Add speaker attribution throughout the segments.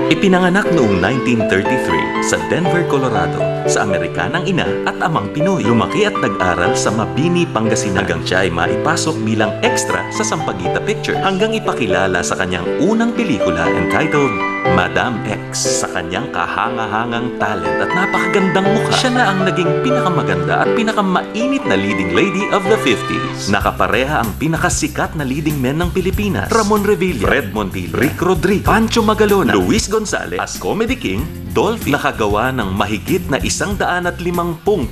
Speaker 1: Ipinanganak noong 1933 sa Denver, Colorado sa Amerikanang ina at amang Pinoy. Lumaki at nag-aral sa Mabini, Pangasinan hanggang siya ay maipasok bilang extra sa Sampaguita Pictures hanggang ipakilala sa kanyang unang pelikula entitled Madam X. Sa kanyang kahanga-hangang talent at napakagandang mukha, siya na ang naging pinakamaganda at pinakamainit na leading lady of the 50s. Nakapareha ang pinakasikat na leading men ng Pilipinas: Ramon Revilla, Fred Montilla, Rick Rodriguez, Pancho Magalona, Luis Gonzalez. As Comedy King, Dolphy nakagawa ng mahigit na 150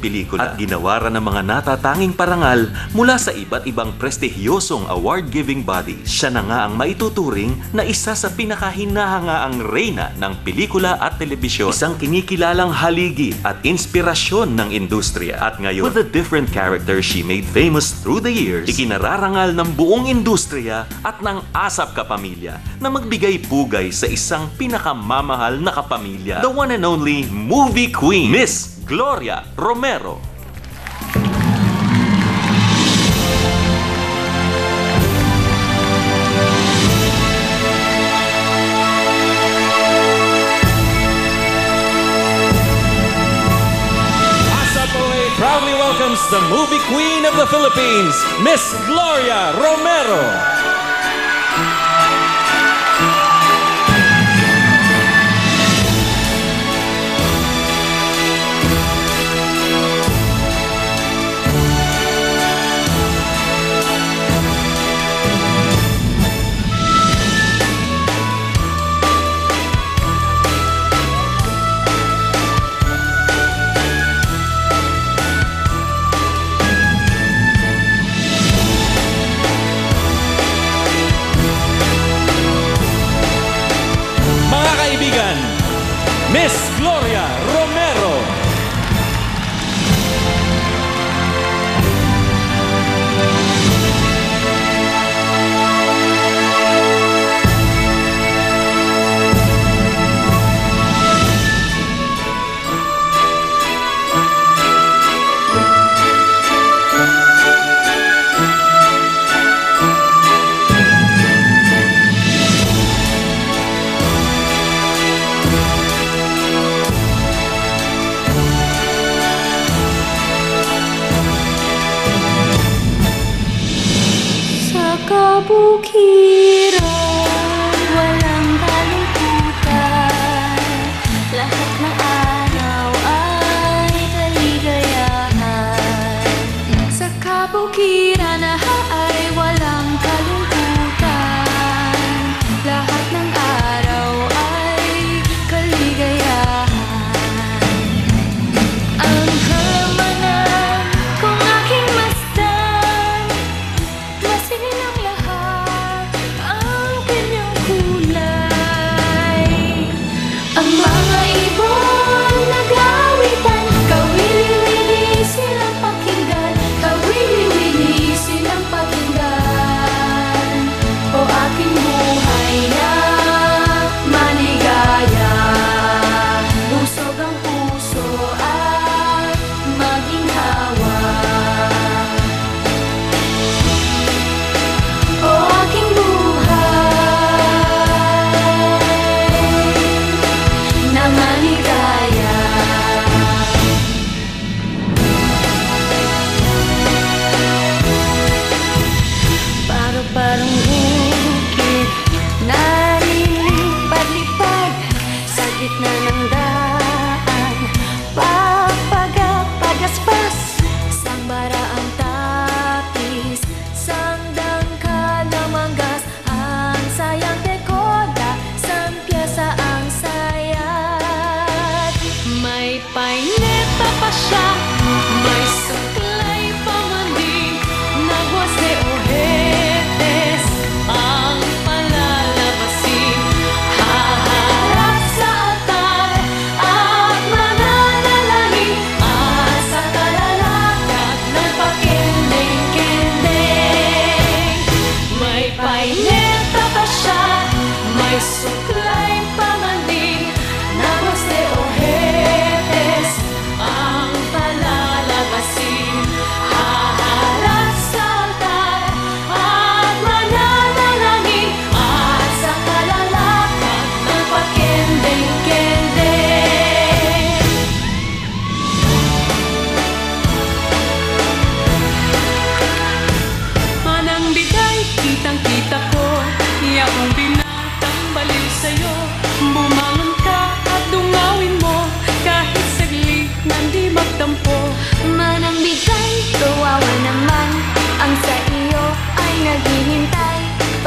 Speaker 1: pelikula at ginawaran ng mga natatanging parangal mula sa iba't ibang prestigyosong award-giving bodies. Siya na nga ang maituturing na isa sa pinakahinahangaang reyna ng pelikula at telebisyon. Isang kinikilalang haligi at inspirasyon ng industriya. At ngayon, with the different characters she made famous through the years, ikinararangal ng buong industriya at ng asap kapamilya na magbigay pugay sa isang pinakamamahal na kapamilya. The one and only movie queen, Miss Gloria Romero.
Speaker 2: ASAPOE proudly welcomes the movie queen of the Philippines, Miss Gloria Romero.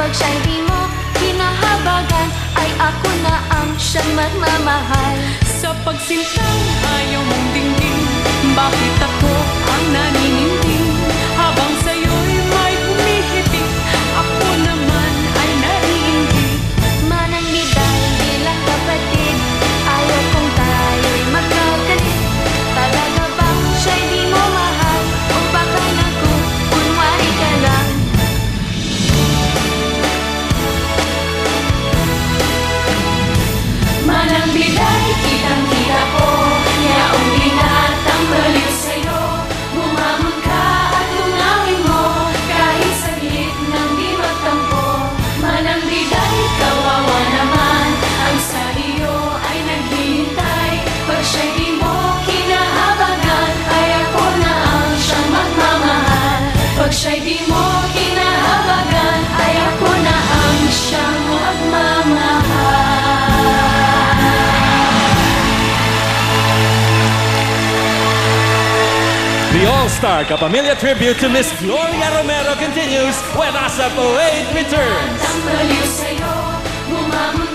Speaker 3: Pag siya'y di mo kinahabagan, ay ako na ang siyang magmamahal.
Speaker 4: Sa pagsintang ayaw mong dinggin, bakit ako ang naniningning? Habang sa'yo'y may humihibik, ako naman ay naiinggit.
Speaker 3: Manangliday bilang kapatid, ayaw kong tayo'y magkagalit. Talaga bang siya'y di mo mahal, o baka nagkukunwari ka lang?
Speaker 4: Manangliday, kitang-kita ko, yaong binatang baliw sa'yo. Bumangon ka at tungawin mo, kahit saglit nang di magtampo. Manangliday, kawawa naman, ang sa iyo ay naghihintay. Pag siya'y di mo kinahabagan, ay ako na ang siyang magmamahal. Pag siya'y di mo kinahabagan, ay ako na ang siyang magmamahal.
Speaker 2: The All-Star Kapamilya tribute to Miss Gloria Romero continues when Asa Poade returns.
Speaker 4: Ang baliw sa'yo, bumangon